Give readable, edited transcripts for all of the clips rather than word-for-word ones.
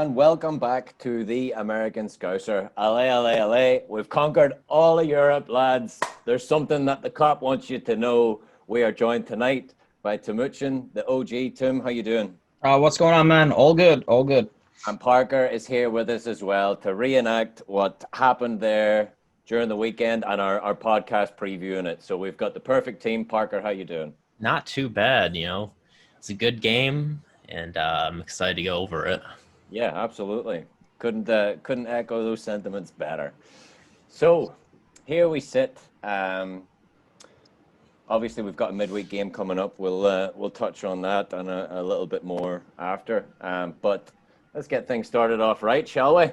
and welcome back to the American Scouser. LA, LA, LA. We've conquered all of Europe, lads. There's something that the cop wants you to know. We are joined tonight by Timuchin, the OG. Tim, how you doing? What's going on, man? All good, all good. And Parker is here with us as well to reenact what happened there during the weekend and our podcast previewing it. So we've got the perfect team. Parker, how you doing? Not too bad, It's a good game, and I'm excited to go over it. Yeah, absolutely. Couldn't echo those sentiments better. So here we sit. Obviously, we've got a midweek game coming up. We'll touch on that and a little bit more after. But let's get things started off right, shall we?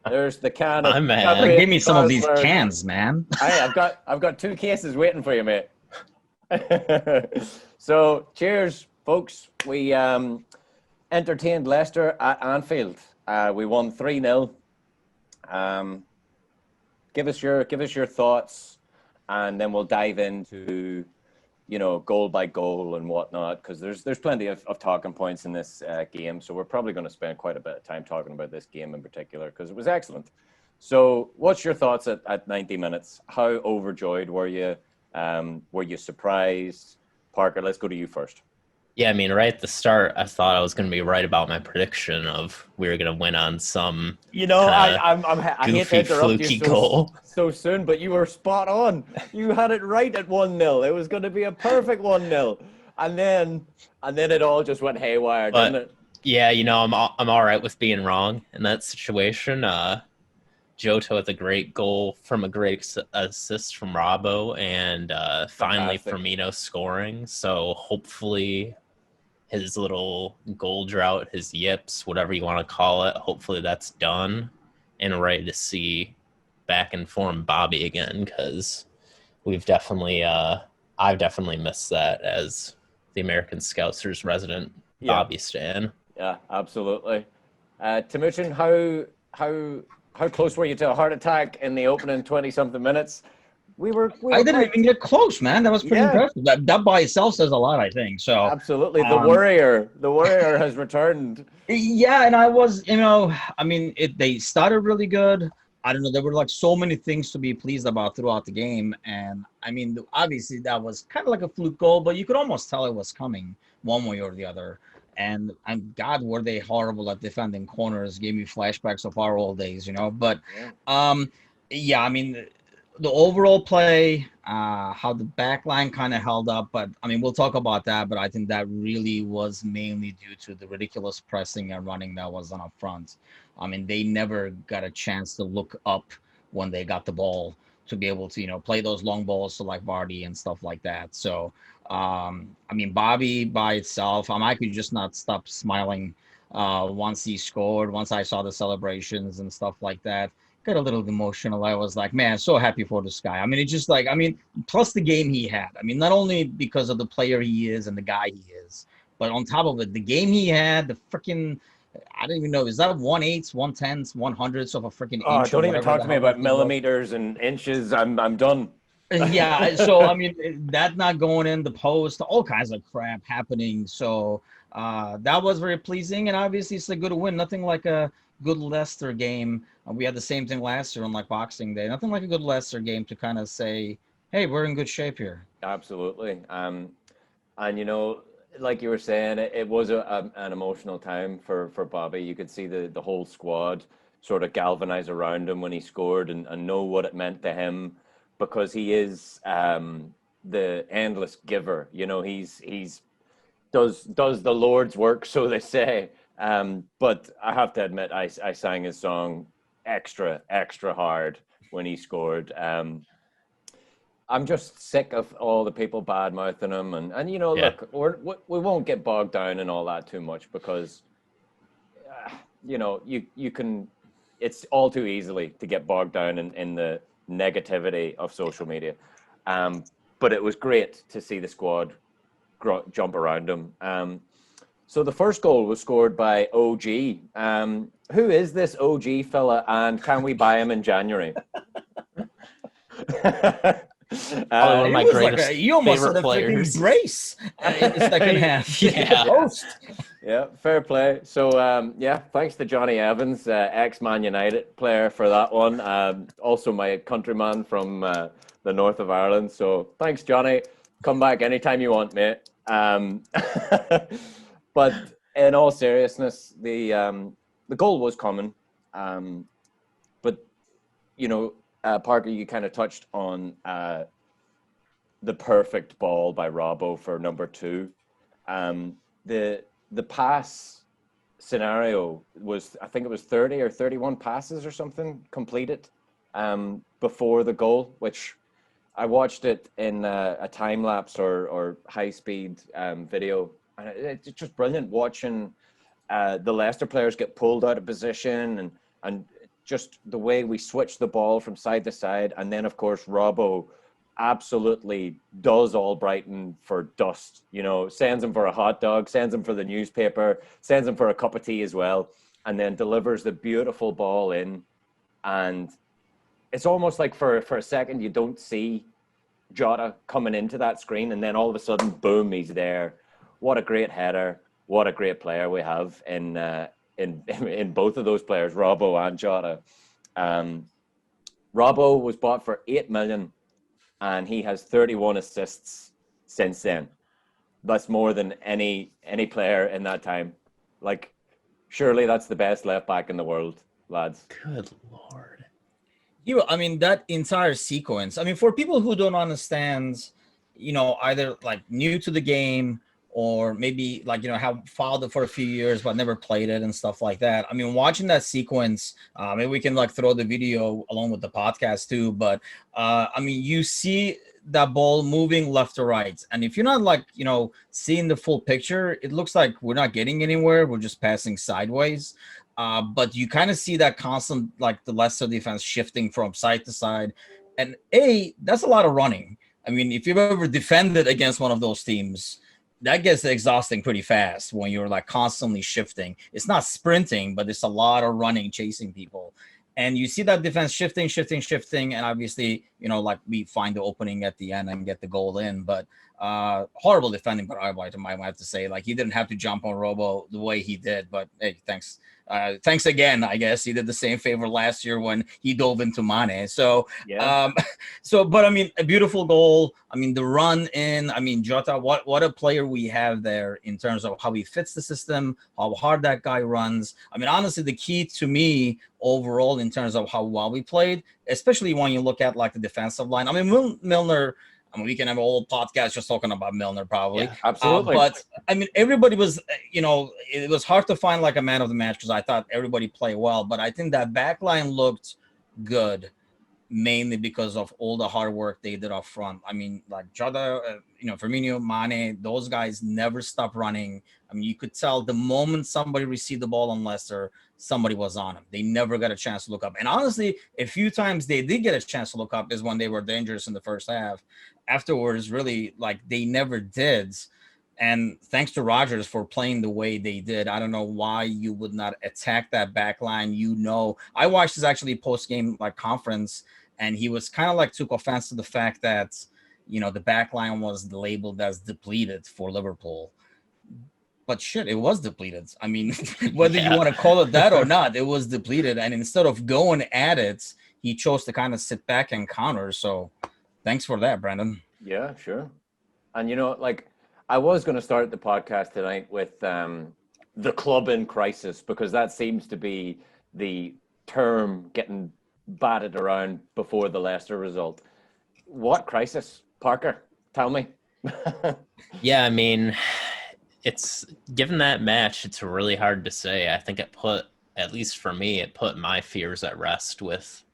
There's the can of. Give me some of these cans, man. Hey, I've got 2 cases waiting for you, mate. So cheers, folks. We entertained Leicester at Anfield. We won 3-0. Give us your thoughts, and then we'll dive into goal by goal and whatnot, because there's plenty of talking points in this game. So we're probably going to spend quite a bit of time talking about this game in particular because it was excellent. So what's your thoughts at 90 minutes? How overjoyed were you? Were you surprised? Parker, let's go to you first. Yeah, right at the start, I thought I was going to be right about my prediction of we were going to win on some I hate to interrupt fluky you goal so soon, but you were spot on. You had it right at 1-0. It was going to be a perfect 1-0. And then it all just went haywire, didn't it? Yeah, I'm all right with being wrong in that situation. Jota with a great goal from a great assist from Robbo, and finally Firmino scoring. So hopefully his little goal drought, his yips, whatever you want to call it, hopefully that's done, and we're ready to see back in form Bobby again, because I've definitely missed that as the American Scousers resident Bobby stan. Yeah, absolutely. Timuchin, how close were you to a heart attack in the opening 20-something minutes? I didn't even get close, man. That was pretty impressive. That by itself says a lot, I think. So absolutely, the warrior has returned. Yeah, and I was, they started really good. I don't know. There were like so many things to be pleased about throughout the game, and obviously that was kind of like a fluke goal, but you could almost tell it was coming one way or the other. And God, were they horrible at defending corners? Gave me flashbacks of our old days, But the overall play, how the back line kind of held up, but we'll talk about that. But I think that really was mainly due to the ridiculous pressing and running that was on up front. They never got a chance to look up when they got the ball to be able to, play those long balls to like Vardy and stuff like that. So, Bobby by itself, I could just not stop smiling once he scored, once I saw the celebrations and stuff like that. Got a little emotional. I was like, man, so happy for this guy. It's just like, plus the game he had. Not only because of the player he is and the guy he is, but on top of it, the game he had, the freaking, I don't even know, is that 1/8, 1/10, 1/100 of a freaking inch? Don't even talk to me about millimeters and inches. I'm done. Yeah, so that not going in the post, all kinds of crap happening. So that was very pleasing, and obviously it's a good win. Nothing like a good Leicester game. We had the same thing last year on like Boxing Day. Nothing like a good Leicester game to kind of say, hey, we're in good shape here. Absolutely. And like you were saying, it was an emotional time for Bobby. You could see the whole squad sort of galvanize around him when he scored and know what it meant to him, because he is the endless giver. He's does the Lord's work, so they say. But I have to admit, I sang his song extra hard when he scored. I'm just sick of all the people bad-mouthing him, and look, we won't get bogged down in all that too much, because you can. It's all too easily to get bogged down in the negativity of social media. But it was great to see the squad jump around him. So the first goal was scored by OG. Who is this OG fella, and can we buy him in January? One of my greatest you almost favorite had a players. brace in the second half. Yeah. Yeah, fair play. So, yeah, thanks to Johnny Evans, ex-Man United player, for that one. Also my countryman from the north of Ireland. So, thanks, Johnny. Come back anytime you want, mate. But in all seriousness, the goal was coming. But Parker, you kind of touched on the perfect ball by Robbo for number two. The pass scenario was, I think it was 30 or 31 passes or something completed before the goal, which I watched it in a time lapse or high speed video, and it's just brilliant watching the Leicester players get pulled out of position, and just the way we switch the ball from side to side, and then of course Robbo absolutely does Albrighton for dust. Sends him for a hot dog, sends him for the newspaper, sends him for a cup of tea as well, and then delivers the beautiful ball in. And it's almost like for a second you don't see Jota coming into that screen, and then all of a sudden, boom, he's there. What a great header! What a great player we have in both of those players, Robbo and Jota. Robbo was bought for 8 million. And he has 31 assists since then. That's more than any player in that time. Like, surely that's the best left back in the world, lads. Good Lord. That entire sequence, for people who don't understand, either like new to the game or maybe like, have followed it for a few years but never played it and stuff like that. Watching that sequence, maybe we can like throw the video along with the podcast too, but you see that ball moving left to right, and if you're not like, seeing the full picture, it looks like we're not getting anywhere, we're just passing sideways. But you kind of see that constant, like the Leicester defense shifting from side to side, and that's a lot of running. If you've ever defended against one of those teams, that gets exhausting pretty fast when you're like constantly shifting. It's not sprinting, but it's a lot of running, chasing people. And you see that defense shifting. And obviously, like we find the opening at the end and get the goal in. But horrible defending, but I might have to say, like, he didn't have to jump on Robo the way he did. But hey, thanks. Thanks again, I guess. He did the same favor last year when he dove into Mane. So, yeah. But a beautiful goal. The run in, Jota, what a player we have there in terms of how he fits the system, how hard that guy runs. Honestly, the key to me overall in terms of how well we played, especially when you look at like the defensive line. Milner, we can have a whole podcast just talking about Milner probably. Yeah, absolutely. But everybody was, it was hard to find like a man of the match because I thought everybody played well. But I think that back line looked good, mainly because of all the hard work they did up front. Like Jota, Firmino, Mane, those guys never stopped running. You could tell the moment somebody received the ball on Leicester, somebody was on him. They never got a chance to look up. And honestly, a few times they did get a chance to look up is when they were dangerous in the first half. Afterwards, really, like, they never did. And thanks to Rodgers for playing the way they did. I don't know why you would not attack that back line. I watched his actually post-game like conference, and he was kind of like took offense to the fact that, the back line was labeled as depleted for Liverpool. But shit, it was depleted. Whether you want to call it that or not, it was depleted. And instead of going at it, he chose to kind of sit back and counter. So thanks for that, Brandon. Yeah, sure. And I was going to start the podcast tonight with the club in crisis, because that seems to be the term getting batted around before the Leicester result. What crisis, Parker? Tell me. Yeah, it's given that match, it's really hard to say. I think at least for me, it put my fears at rest with,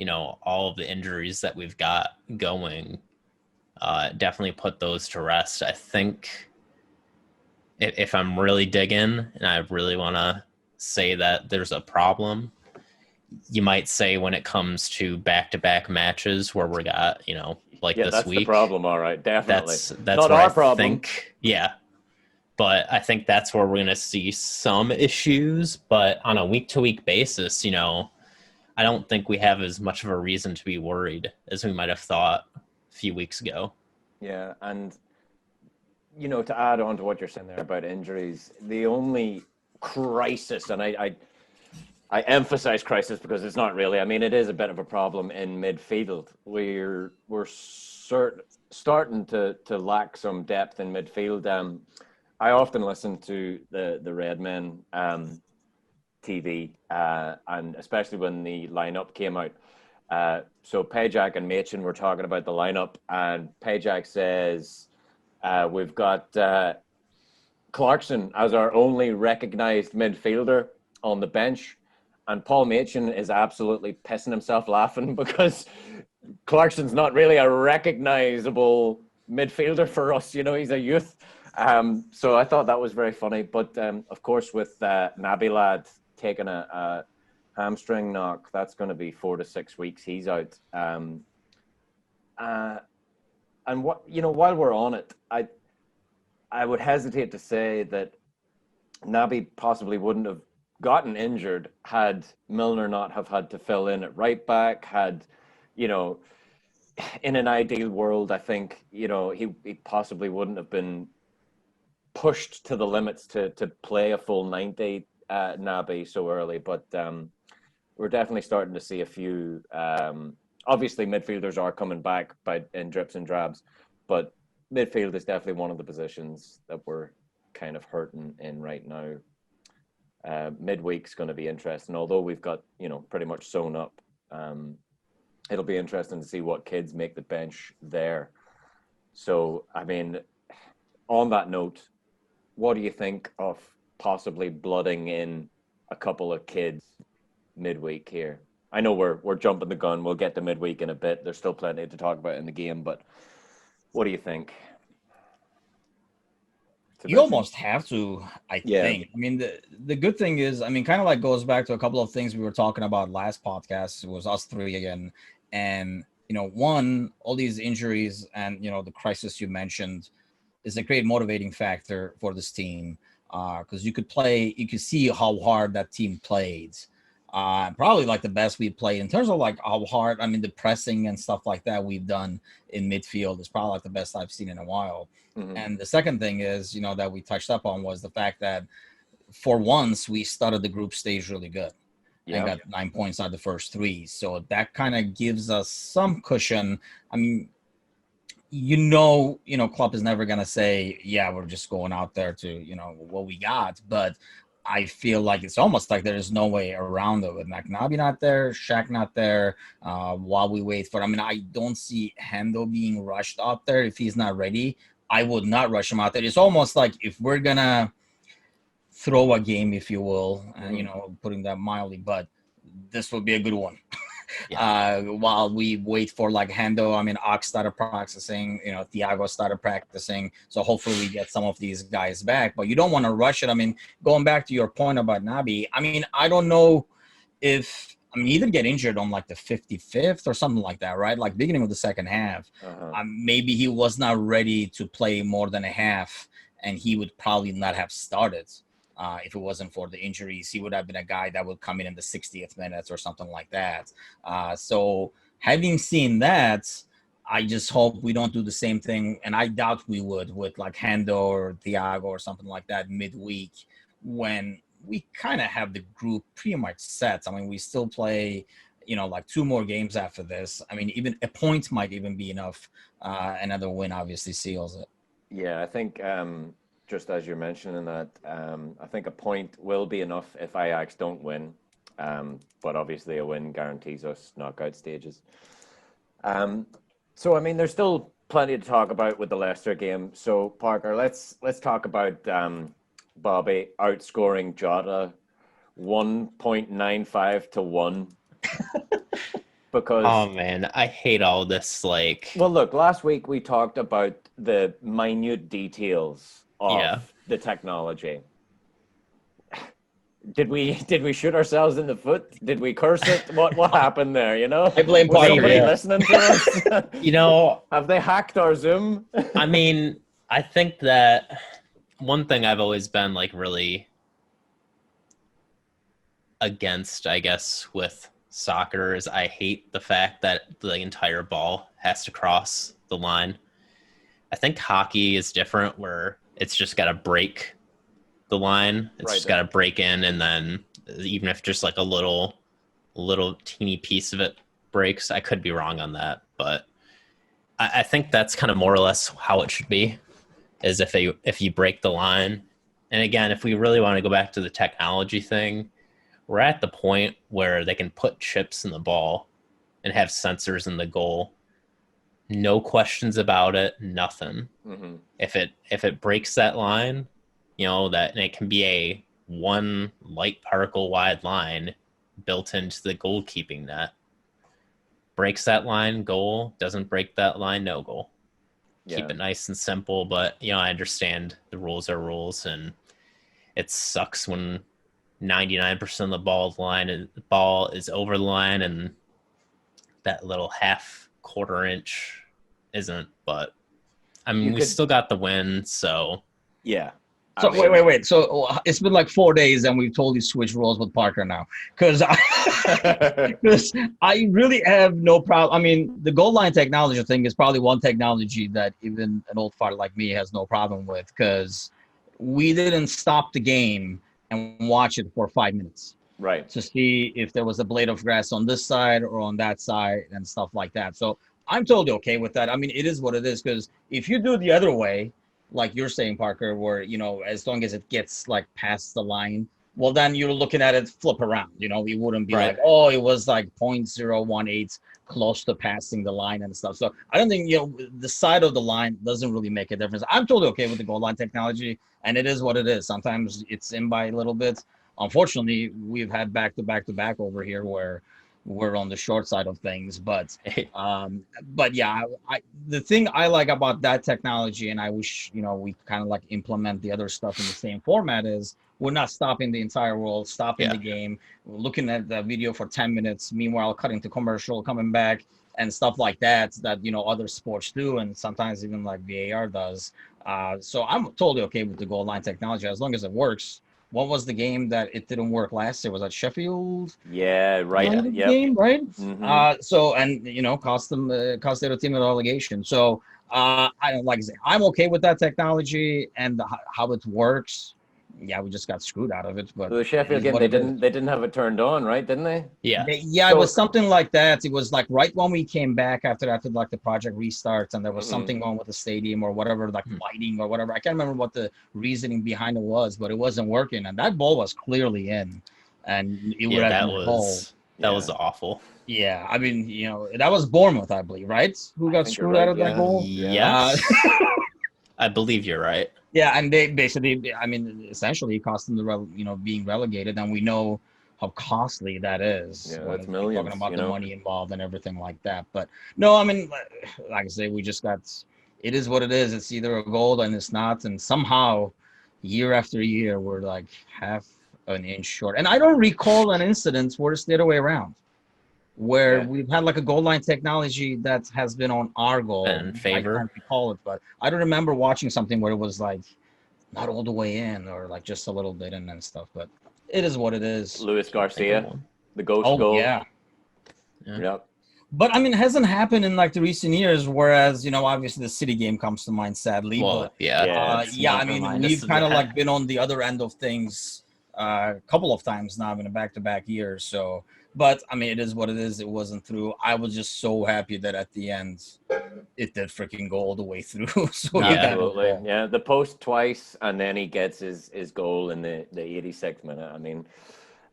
all of the injuries that we've got going. Definitely put those to rest. I think if I'm really digging and I really want to say that there's a problem, you might say when it comes to back-to-back matches where we got, like this that's week. The problem, all right, definitely. That's not our problem. But I think that's where we're going to see some issues. But on a week-to-week basis, I don't think we have as much of a reason to be worried as we might have thought a few weeks ago. Yeah, and to add on to what you're saying there about injuries, the only crisis, and I emphasize crisis because it's not really. I mean, it is a bit of a problem in midfield. We're starting to lack some depth in midfield. I often listen to the Redmen TV, and especially when the lineup came out. So Pajak and Machin were talking about the lineup, and Pajak says we've got Clarkson as our only recognized midfielder on the bench. And Paul Machin is absolutely pissing himself laughing because Clarkson's not really a recognizable midfielder for us. He's a youth. So I thought that was very funny. But of course, with Nabilad taking a hamstring knock, that's going to be 4 to 6 weeks. He's out. And while we're on it, I would hesitate to say that Naby possibly wouldn't have gotten injured had Milner not have had to fill in at right back. Had, in an ideal world, I think, he possibly wouldn't have been pushed to the limits to play a full 90 Naby so early. But we're definitely starting to see a few. Obviously, midfielders are coming back in drips and drabs, but midfield is definitely one of the positions that we're kind of hurting in right now. Midweek's going to be interesting, although we've got pretty much sewn up. It'll be interesting to see what kids make the bench there. So, I mean, on that note, what do you think of possibly blooding in a couple of kids midweek here? I know we're jumping the gun. We'll get to midweek in a bit. There's still plenty to talk about in the game, but what do you think? You almost have to, I think. I mean, the good thing is, I mean, kind of like goes back to a couple of things we were talking about last podcast. It was us three again. And, one, all these injuries and, the crisis you mentioned is a great motivating factor for this team. Because you could see how hard that team played. Probably like the best we played in terms of like how hard, I mean, the pressing and stuff like that we've done in midfield is probably like the best I've seen in a while. Mm-hmm. And the second thing is, that we touched up on was the fact that for once we started the group stage really good and got 9 points out of the first 3. So that kind of gives us some cushion. I mean, Klopp is never going to say, yeah, we're just going out there to, what we got. But I feel like it's almost like there is no way around it with McNaby not there, Shaq not there, while we wait for. I mean, I don't see Hendo being rushed out there if he's not ready. I would not rush him out there. It's almost like if we're gonna throw a game, if you will, and putting that mildly, but this would be a good one. While we wait for like Hendo, I mean, Ox started practicing, Thiago started practicing. So hopefully we get some of these guys back, but you don't want to rush it. I mean, going back to your point about Naby, I mean, I don't know if, he did get injured on like the 55th or something like that, right? Like beginning of the second half. Maybe he was not ready to play more than a half and he would probably not have started. If it wasn't for the injuries, he would have been a guy that would come in the 60th minutes or something like that. So having seen that, I just hope we don't do the same thing. And I doubt we would with like Hendo or Thiago or something like that midweek when we kind of have the group pretty much set. I mean, we still play, like 2 more games after this. I mean, even a point might even be enough. Another win obviously seals it. Yeah, I think just as you're mentioning that, I think a point will be enough if Ajax don't win. But obviously a win guarantees us knockout stages. So, I mean, there's still plenty to talk about with the Leicester game. So, Parker, let's talk about Bobby outscoring Jota 1.95 to 1. Because, oh man, I hate all this. Well, look, last week we talked about the minute details of the technology. Did we shoot ourselves in the foot? Did we curse it? What happened there? I blame Was somebody Parker. listening to us? Have they hacked our Zoom? I mean, I think that one thing I've always been like really against, I guess, with soccer is I hate the fact that the entire ball has to cross the line. I think hockey is different where it's just got to break the line. It's just got to break in, and then even if just like a little teeny piece of it breaks, I could be wrong on that, but I think that's kind of more or less how it should be, is if you break the line. And again, if we really want to go back to the technology thing, we're at the point where they can put chips in the ball and have sensors in the goal. No questions about it, nothing. Mm-hmm. If it breaks that line, that, and it can be a one light particle wide line built into the goalkeeping net. Breaks that line, goal. Doesn't break that line, no goal. Keep it nice and simple, but I understand the rules are rules, and it sucks when 99% of the ball is over the line and that little half quarter inch isn't. But I mean, we still got the win, so yeah. So wait. So it's been like 4 days, and we've totally switched roles with Parker now, because I really have no problem. I mean, the goal line technology thing is probably one technology that even an old fart like me has no problem with, because we didn't stop the game and watch it for 5 minutes, right, to see if there was a blade of grass on this side or on that side and stuff like that. So I'm totally okay with that. I mean, it is what it is, because if you do it the other way, like you're saying, Parker, where, as long as it gets like past the line, well, then you're looking at it flip around. We wouldn't be like, oh, it was like 0.018 close to passing the line and stuff. So I don't think, the side of the line doesn't really make a difference. I'm totally okay with the goal line technology, and it is what it is. Sometimes it's in by a little bit. Unfortunately, we've had back to back over here where we're on the short side of things, but yeah, the thing I like about that technology, and I wish we kind of like implement the other stuff in the same format, is we're not stopping the entire world, stopping the game, looking at the video for 10 minutes, meanwhile cutting to commercial, coming back, and stuff like that other sports do, and sometimes even like VAR does. So I'm totally okay with the goal line technology as long as it works. What was the game that it didn't work last year? Was that Sheffield? Yeah, right. Game, right? Mm-hmm. So, and cost their team an allegation. So I don't like I say, I'm okay with that technology and how it works. Yeah, we just got screwed out of it. But the Sheffield game, they didn't have it turned on, right? Didn't they? Yeah. It was something like that. It was like right when we came back after like the project restarts, and there was something wrong with the stadium or whatever, like lighting or whatever. I can't remember what the reasoning behind it was, but it wasn't working, and that ball was clearly in, and it would have been a goal. That was awful. Yeah, I mean, that was Bournemouth, I believe, right? Who got screwed out of that goal? Yes. I believe you're right. Yeah, and they basically, I mean, essentially cost them being relegated, and we know how costly that is. Yeah, that's millions. Talking about the money involved and everything like that. But no, I mean, like I say, we just got. It is what it is. It's either a goal and it's not, and somehow, year after year, we're like half an inch short. And I don't recall an incident where it's the other way around, where we've had like a goal line technology that has been on our goal. In favor. I can't recall it, but I don't remember watching something where it was like not all the way in or like just a little bit in and stuff. But it is what it is. Luis Garcia, the ghost goal. Yeah. Yep. But I mean, it hasn't happened in like the recent years. Whereas obviously the City game comes to mind, sadly. Well, but, yeah. I mean, we've kind of like been on the other end of things a couple of times now in a back-to-back years. So. But I mean, it is what it is. It wasn't through. I was just so happy that at the end, it did freaking go all the way through. So absolutely, yeah. The post twice, and then he gets his goal in the 86th minute. I mean,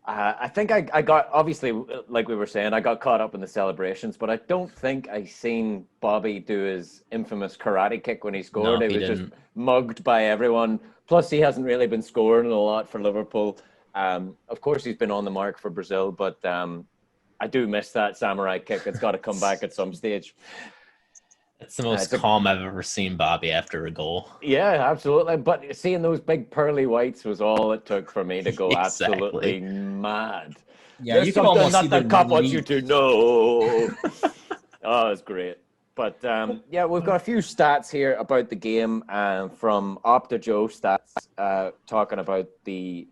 I think I got, obviously, like we were saying, I got caught up in the celebrations, but I don't think I seen Bobby do his infamous karate kick when he scored. No, he was didn't. just mugged by everyone. Plus, he hasn't really been scoring a lot for Liverpool. Of course, he's been on the mark for Brazil, but I do miss that samurai kick. It's got to come back at some stage. It's the most calm I've ever seen Bobby after a goal. Yeah, absolutely. But seeing those big pearly whites was all it took for me to go absolutely mad. Yeah, you can almost see the cop wants you to know. Oh, it's great. But yeah, we've got a few stats here about the game from Opta Joe Stats talking about the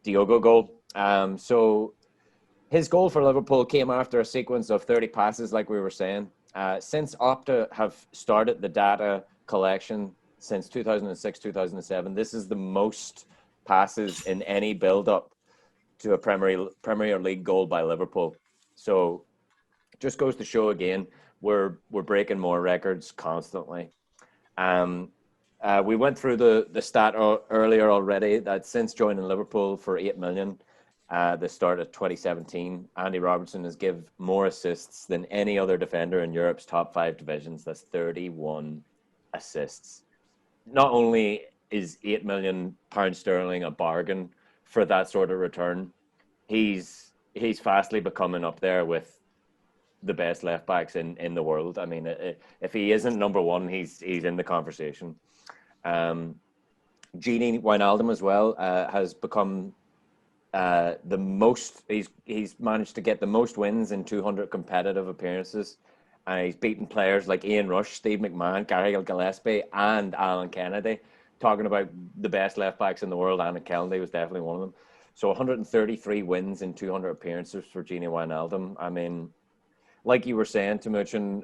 Diogo goal. So his goal for Liverpool came after a sequence of 30 passes, like we were saying. Since Opta have started the data collection since 2006, 2007. This is the most passes in any build-up to a Premier League goal by Liverpool. So just goes to show again, we're breaking more records constantly. We went through the stat earlier already that since joining Liverpool for 8 million, the start of 2017, Andy Robertson has given more assists than any other defender in Europe's top 5 divisions. That's 31 assists. Not only is £8 million sterling a bargain for that sort of return, he's fastly becoming up there with the best left backs in the world. I mean, if he isn't number one, he's in the conversation. Gini Wijnaldum as well has become the most. He's managed to get the most wins in 200 competitive appearances. And he's beaten players like Ian Rush, Steve McMahon, Gary Gillespie, and Alan Kennedy. Talking about the best left backs in the world, Alan Kennedy was definitely one of them. So 133 wins in 200 appearances for Gini Wijnaldum. I mean, like you were saying, Timuchin,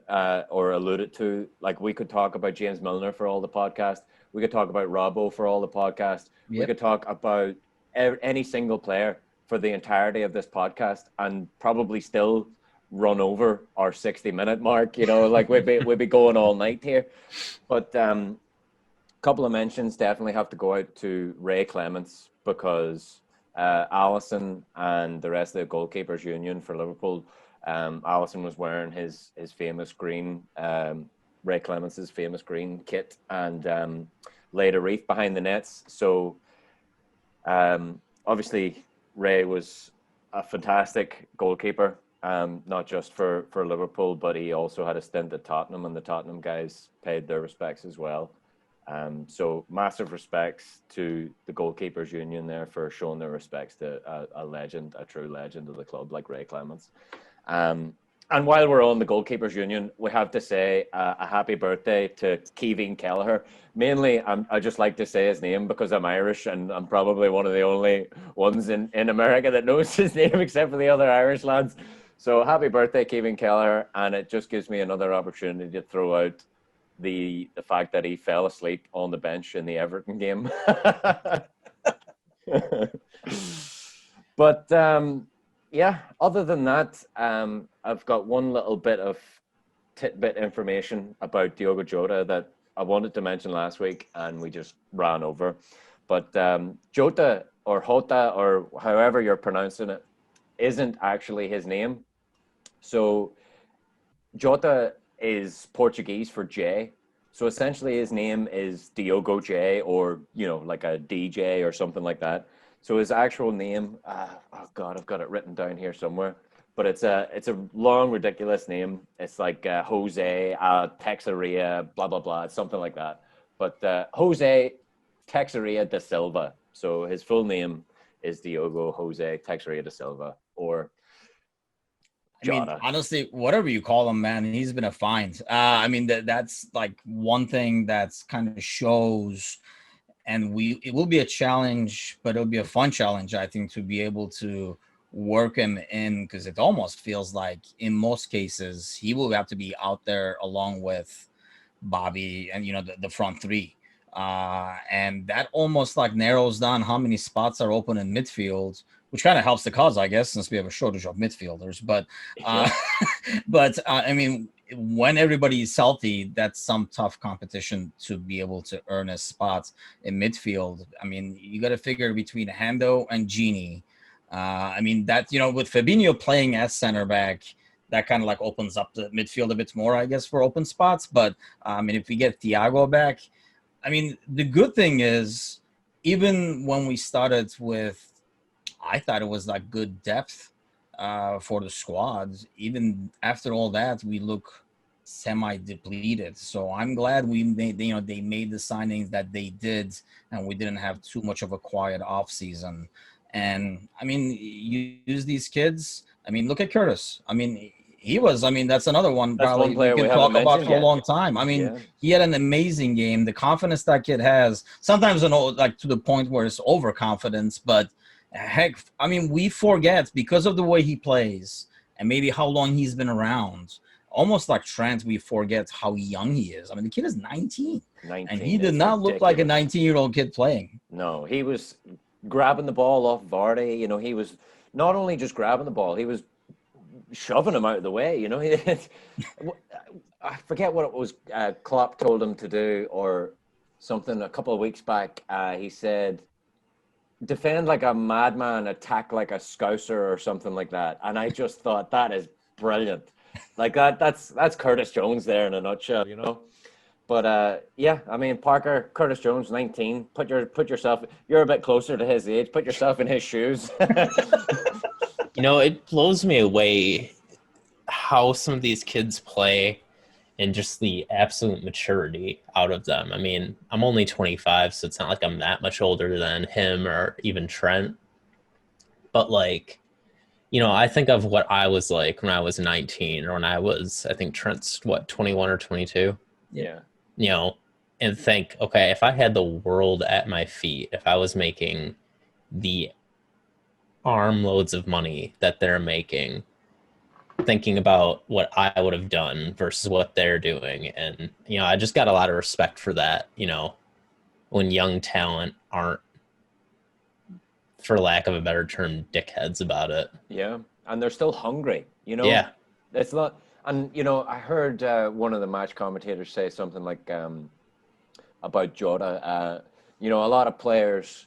or alluded to, like we could talk about James Milner for all the podcast. We could talk about Robbo for all the podcast. Yep. We could talk about any single player for the entirety of this podcast and probably still run over our 60-minute mark. You know, like we'd be going all night here. But a couple of mentions definitely have to go out to Ray Clements, because Alisson and the rest of the goalkeepers union for Liverpool, Alisson was wearing his famous green, Ray Clements' famous green kit, and laid a wreath behind the nets. So obviously Ray was a fantastic goalkeeper, not just for Liverpool, but he also had a stint at Tottenham, and the Tottenham guys paid their respects as well. So massive respects to the goalkeepers union there for showing their respects to a legend, a true legend of the club like Ray Clements. And while we're on the goalkeepers union, we have to say a happy birthday to Kevin Kelleher. Mainly, I just like to say his name because I'm Irish, and I'm probably one of the only ones in America that knows his name except for the other Irish lads. So happy birthday, Kevin Kelleher, and it just gives me another opportunity to throw out the fact that he fell asleep on the bench in the Everton game. But yeah, other than that, I've got one little bit of tidbit information about Diogo Jota that I wanted to mention last week and we just ran over. But Jota, or Jota, or however you're pronouncing it, isn't actually his name. So Jota is Portuguese for J. So essentially his name is Diogo J, or, you know, like a DJ or something like that. So his actual name, oh God, I've got it written down here somewhere, but it's a long, ridiculous name. It's like Jose Texeria, blah, blah, blah. It's something like that. But Jose Texeria da Silva. So his full name is Diogo Jose Texeria da Silva, or Jota. I mean, honestly, whatever you call him, man, he's been a find. I mean, that's like one thing that's kind of shows, and it will be a challenge, but it'll be a fun challenge, I think, to be able to work him in, because it almost feels like in most cases he will have to be out there along with Bobby and, you know, the front three. And that almost like narrows down how many spots are open in midfield, which kind of helps the cause, I guess, since we have a shortage of midfielders. But I mean, when everybody is healthy, that's some tough competition to be able to earn a spot in midfield. I mean, you got to figure between Hando and Gini. I mean, that, you know, with Fabinho playing as center back, that kind of like opens up the midfield a bit more, I guess, for open spots. But I mean, if we get Thiago back, I mean, the good thing is, even when we started with, I thought it was like good depth for the squads. Even after all that, we look semi-depleted. So I'm glad they made the signings that they did, and we didn't have too much of a quiet off season. And I mean, you use these kids. I mean, look at Curtis. I mean, that's another one probably we can talk about for a long time. I mean, he had an amazing game. The confidence that kid has, sometimes, like to the point where it's overconfidence, but heck, I mean, we forget because of the way he plays and maybe how long he's been around. almost like Trent, we forget how young he is. I mean, the kid is 19. 19 and he did is not look like a ridiculous. 19-year-old kid playing. No, he was grabbing the ball off Vardy. You know, he was not only just grabbing the ball, he was shoving him out of the way. You know, I forget what it was Klopp told him to do or something a couple of weeks back. He said, defend like a madman, attack like a scouser or something like that. And I just thought that is brilliant. Like that's Curtis Jones there in a nutshell, you know. But yeah, I mean, Parker, Curtis Jones, 19. Put yourself. You're a bit closer to his age. Put yourself in his shoes. You know, it blows me away how some of these kids play and just the absolute maturity out of them. I mean, I'm only 25, so it's not like I'm that much older than him or even Trent. But like, you know, I think of what I was like when I was 19 or when I think Trent's 21 or 22. Yeah. You know, and think, okay, if I had the world at my feet, if I was making the armloads of money that they're making, thinking about what I would have done versus what they're doing. And, you know, I just got a lot of respect for that, you know, when young talent aren't, for lack of a better term, dickheads about it. Yeah. And they're still hungry, you know? Yeah. It's not, and, you know, I heard one of the match commentators say something like about Jota. You know, a lot of players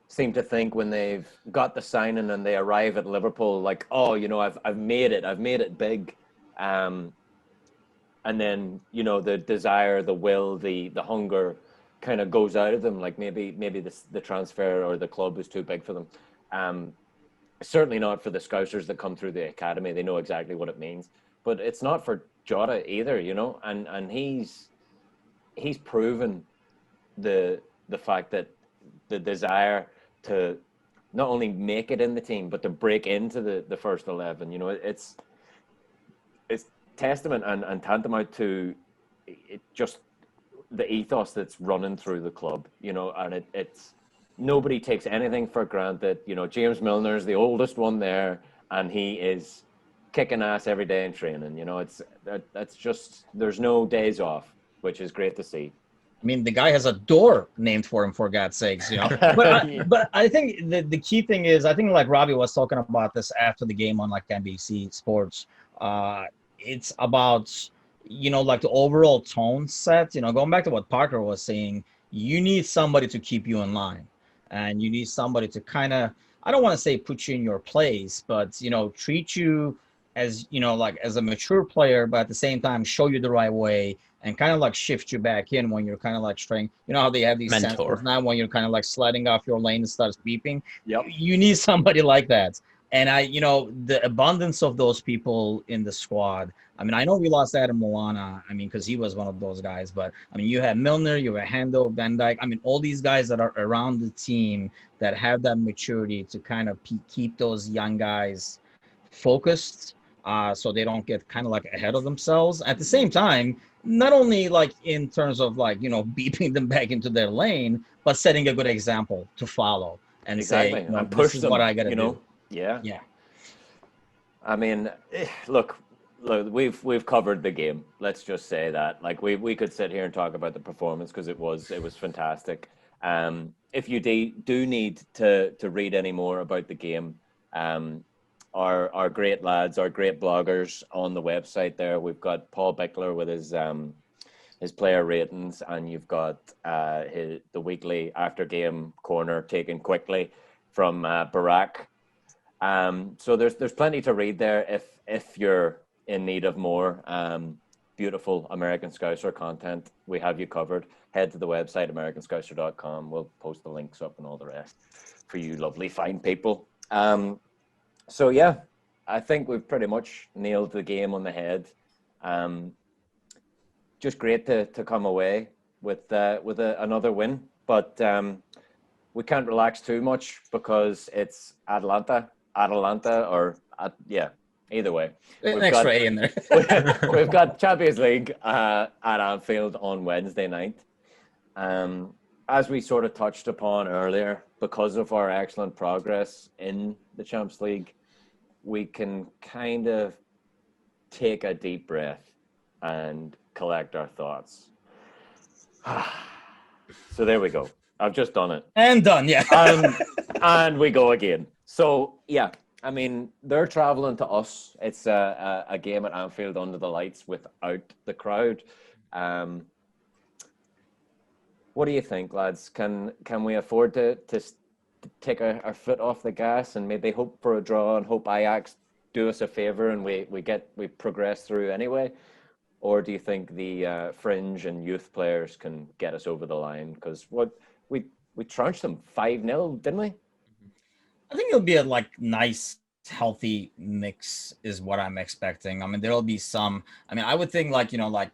seem to think when they've got the signing and they arrive at Liverpool, like, oh, you know, I've made it big, and then, you know, the desire, the will, the hunger kind of goes out of them. Like maybe the transfer or the club is too big for them. Certainly not for the Scousers that come through the academy. They know exactly what it means, but it's not for Jota either, you know. And he's proven the fact that the desire to not only make it in the team, but to break into the first 11. You know, it's testament and tantamount to it, just the ethos that's running through the club. You know, and it's nobody takes anything for granted. You know, James Milner's the oldest one there, and he is kicking ass every day in training. You know, that's just, there's no days off, which is great to see. I mean, the guy has a door named for him, for God's sakes, you know. But I think the key thing is, I think like Robbie was talking about this after the game on like NBC Sports. It's about, you know, like the overall tone set. You know, going back to what Parker was saying, you need somebody to keep you in line, and you need somebody to kind of, I don't want to say put you in your place, but, you know, treat you as, you know, like as a mature player, but at the same time show you the right way and kind of like shift you back in when you're kind of like straying. You know how they have these sensors now when you're kind of like sliding off your lane and starts beeping? Yep. You need somebody like that. And you know, the abundance of those people in the squad. I mean, I know we lost Adam Milana, I mean, because he was one of those guys, but I mean, you have Milner, you have Hendo, Van Dijk. I mean, all these guys that are around the team that have that maturity to kind of keep those young guys focused, so they don't get kind of like ahead of themselves. At the same time, not only like in terms of like, you know, beeping them back into their lane, but setting a good example to follow and exactly. say, you know, and push this is them, what I got to do. Yeah. I mean, look, we've covered the game. Let's just say that. Like we could sit here and talk about the performance because it was fantastic. If you do need to read any more about the game, our great lads, our great bloggers on the website there. We've got Paul Bickler with his player ratings, and you've got the weekly after game corner taken quickly from Barack. So there's plenty to read there if you're in need of more beautiful American Scouser content. We have you covered. Head to the website americanscouser.com. We'll post the links up and all the rest for you lovely fine people. So yeah, I think we've pretty much nailed the game on the head. Just great to come away with another win, but we can't relax too much because it's Atalanta, or yeah, either way. We've extra A in there. We've got Champions League at Anfield on Wednesday night. As we sort of touched upon earlier, because of our excellent progress in the Champions League, we can kind of take a deep breath and collect our thoughts. So there we go. I've just done it. And done, yeah. And we go again. So, yeah, I mean, they're traveling to us. It's a game at Anfield under the lights without the crowd. What do you think, lads? Can we afford to take our foot off the gas and maybe hope for a draw and hope Ajax do us a favor and we progress through anyway? Or do you think the fringe and youth players can get us over the line? Because we trounced them 5-0, didn't we? I think it'll be a nice, healthy mix is what I'm expecting. I mean, there'll be some. I mean, I would think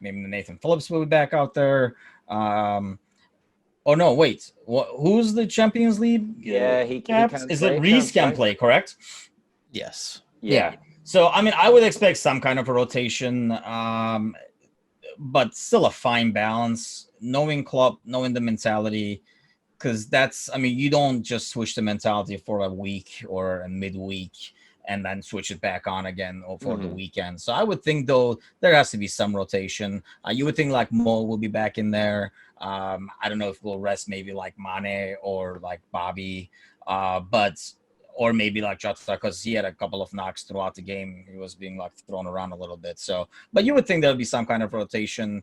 maybe Nathan Phillips will be back out there. Oh no, wait. Who's the Champions League? Yeah, he can't. Is it Reese can play? Correct. Yes. Yeah. So I mean, I would expect some kind of a rotation, but still a fine balance. Knowing Klopp, knowing the mentality, because you don't just switch the mentality for a week or a midweek and then switch it back on again for the weekend. So I would think, though, there has to be some rotation. You would think Mo will be back in there. I don't know if we'll rest maybe Mane or Bobby, or maybe Jota, because he had a couple of knocks throughout the game. He was being thrown around a little bit. So, but you would think there'll be some kind of rotation.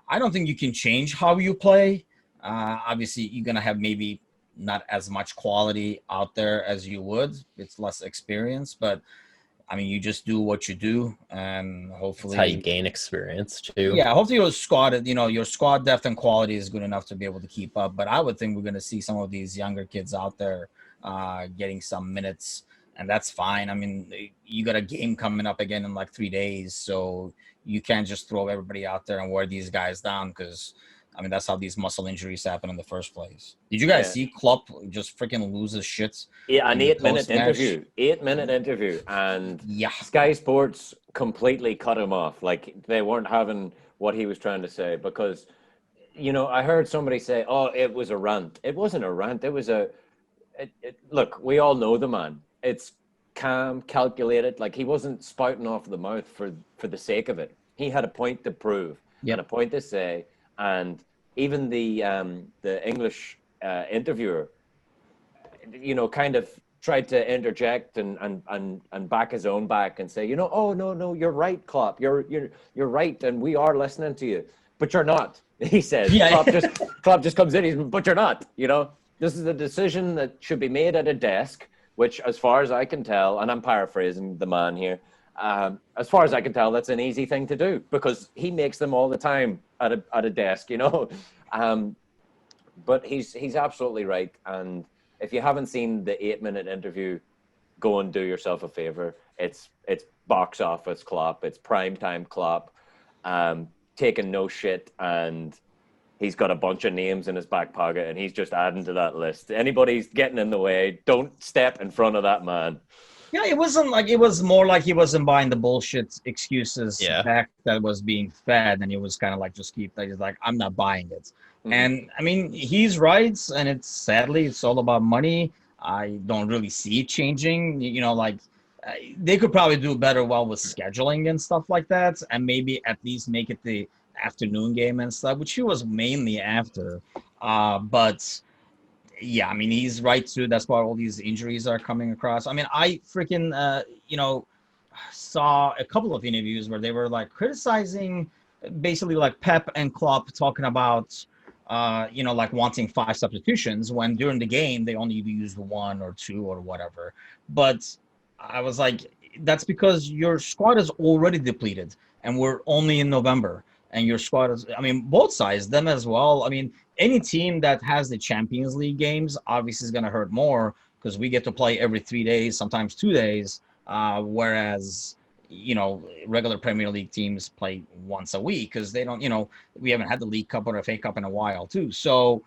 I don't think you can change how you play. Obviously, you're going to have maybe not as much quality out there as you would. It's less experience, but I mean, you just do what you do, and hopefully that's how you gain experience too. Yeah, hopefully your squad depth and quality is good enough to be able to keep up. But I would think we're going to see some of these younger kids out there getting some minutes, and that's fine. I mean, you got a game coming up again in 3 days, so you can't just throw everybody out there and wear these guys down, because I mean, that's how these muscle injuries happen in the first place. Did you guys see Klopp just freaking lose his shit? Yeah, an 8-minute interview. 8-minute interview. And Sky Sports completely cut him off. They weren't having what he was trying to say, because, I heard somebody say, oh, it was a rant. It wasn't a rant. It was look, we all know the man. It's calm, calculated. He wasn't spouting off the mouth for the sake of it. He had a point to prove and a point to say. And even the English interviewer, kind of tried to interject and back his own back and say, oh no, you're right, Klopp, you're right, and we are listening to you, but you're not. He says, Klopp just comes in, but you're not. This is a decision that should be made at a desk, which, as far as I can tell, and I'm paraphrasing the man here. As far as I can tell, that's an easy thing to do, because he makes them all the time at a desk, But he's absolutely right. And if you haven't seen the 8-minute interview, go and do yourself a favor. It's box office Klopp. It's primetime Klopp, taking no shit, and he's got a bunch of names in his back pocket, and he's just adding to that list. Anybody's getting in the way, don't step in front of that man. Yeah, it was more like he wasn't buying the bullshit excuses back that was being fed, and he was kind of just he's I'm not buying it. Mm-hmm. And I mean, he's right, and sadly it's all about money. I don't really see it changing. They could probably do better with scheduling and stuff like that, and maybe at least make it the afternoon game and stuff, which he was mainly after. But yeah, I mean, he's right too. That's why all these injuries are coming across. I mean, I freaking, saw a couple of interviews where they were criticizing basically Pep and Klopp talking about, wanting 5 substitutions, when during the game they only used 1 or 2 or whatever. But I was that's because your squad is already depleted, and we're only in November. And your squad is, I mean, both sides, them as well. I mean, any team that has the Champions League games obviously is going to hurt more, because we get to play every 3 days, sometimes 2 days, whereas, regular Premier League teams play once a week, because they don't, we haven't had the League Cup or FA Cup in a while too. So,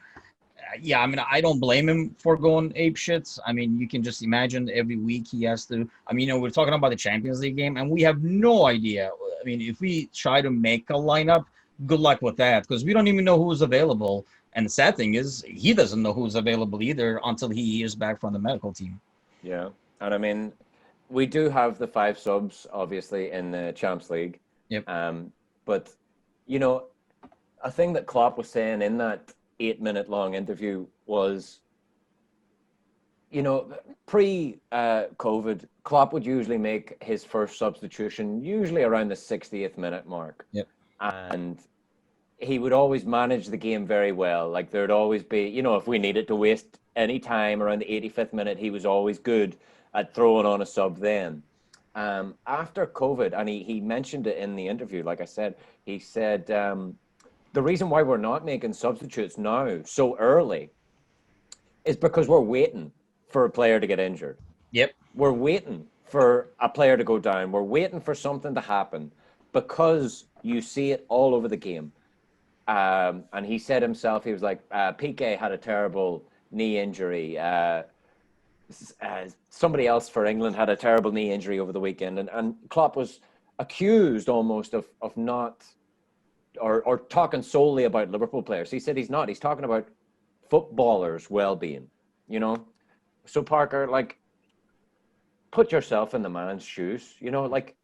yeah, I mean, I don't blame him for going apeshit. I mean, you can just imagine every week he has to. I mean, we're talking about the Champions League game, and we have no idea. I mean, if we try to make a lineup, good luck with that, because we don't even know who's available. And the sad thing is, he doesn't know who's available either until he hears back from the medical team. Yeah, and I mean, we do have the 5 subs, obviously, in the Champions League. Yep. But, you know, a thing that Klopp was saying in that 8-minute long interview was, you know, pre-COVID, Klopp would usually make his first substitution usually around the 60th minute mark. Yep. And he would always manage the game very well. Like there'd always be, you know, if we needed to waste any time around the 85th minute, he was always good at throwing on a sub then. After COVID, and he mentioned it in the interview, like I said, he said, the reason why we're not making substitutes now so early is because we're waiting for a player to get injured. Yep. We're waiting for a player to go down. We're waiting for something to happen because you see it all over the game. And he said himself, he was like, Piqué had a terrible knee injury. Somebody else for England had a terrible knee injury over the weekend. And Klopp was accused almost of not, or talking solely about Liverpool players. He said he's not. He's talking about footballers' well-being, you know? So, Parker, like, put yourself in the man's shoes, you know? Like,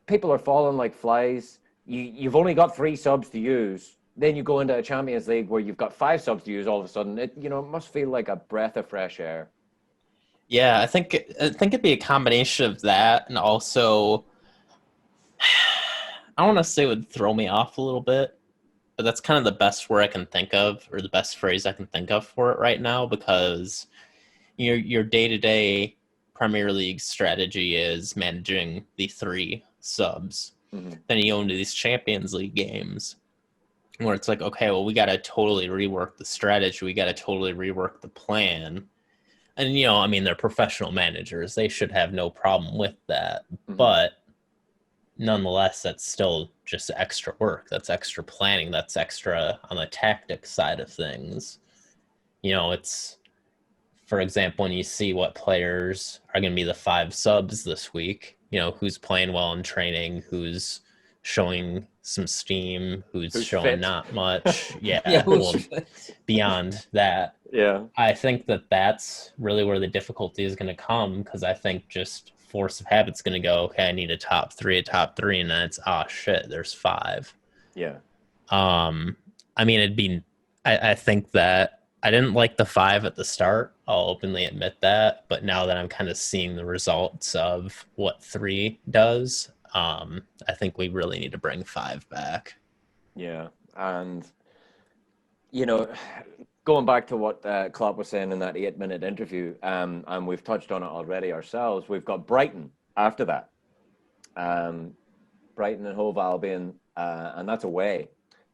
people are falling like flies. You've only got 3 subs to use. Then you go into a Champions League where you've got 5 subs to use all of a sudden. It must feel like a breath of fresh air. Yeah, I think it'd be a combination of that, and also I don't want to say it would throw me off a little bit, but that's kind of the best word I can think of, or the best phrase I can think of for it right now, because your day-to-day Premier League strategy is managing the 3 subs. Mm-hmm. Then you go into these Champions League games where it's like, okay, well, we got to totally rework the strategy. We got to totally rework the plan. And, I mean, they're professional managers. They should have no problem with that. Mm-hmm. But nonetheless, that's still just extra work. That's extra planning. That's extra on the tactic side of things. It's, for example, when you see what players are going to be the 5 subs this week, who's playing well in training, who's showing some steam, who's showing fit. Not much. Yeah, well, beyond that. Yeah. I think that's really where the difficulty is going to come, because I think just force of habit's going to go, okay, I need a top 3, and then it's, shit, there's 5. Yeah. I mean, I think that I didn't like the 5 at the start. I'll openly admit that. But now that I'm kind of seeing the results of what 3 does, I think we really need to bring 5 back. Yeah. And, going back to what Klopp was saying in that 8-minute interview, and we've touched on it already ourselves, we've got Brighton after that. Brighton and Hove Albion, and that's away.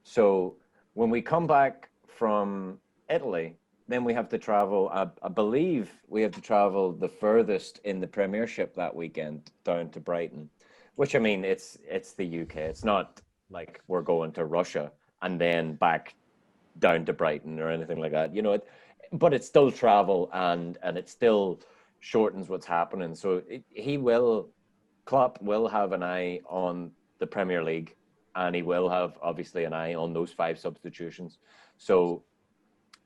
So when we come back from Italy, then we have to travel, I believe we have to travel the furthest in the Premiership that weekend down to Brighton, which, I mean, it's the UK. It's not like we're going to Russia and then back down to Brighton or anything like that, but it's still travel and it still shortens what's happening. So Klopp will have an eye on the Premier League, and he will have obviously an eye on those 5 substitutions. So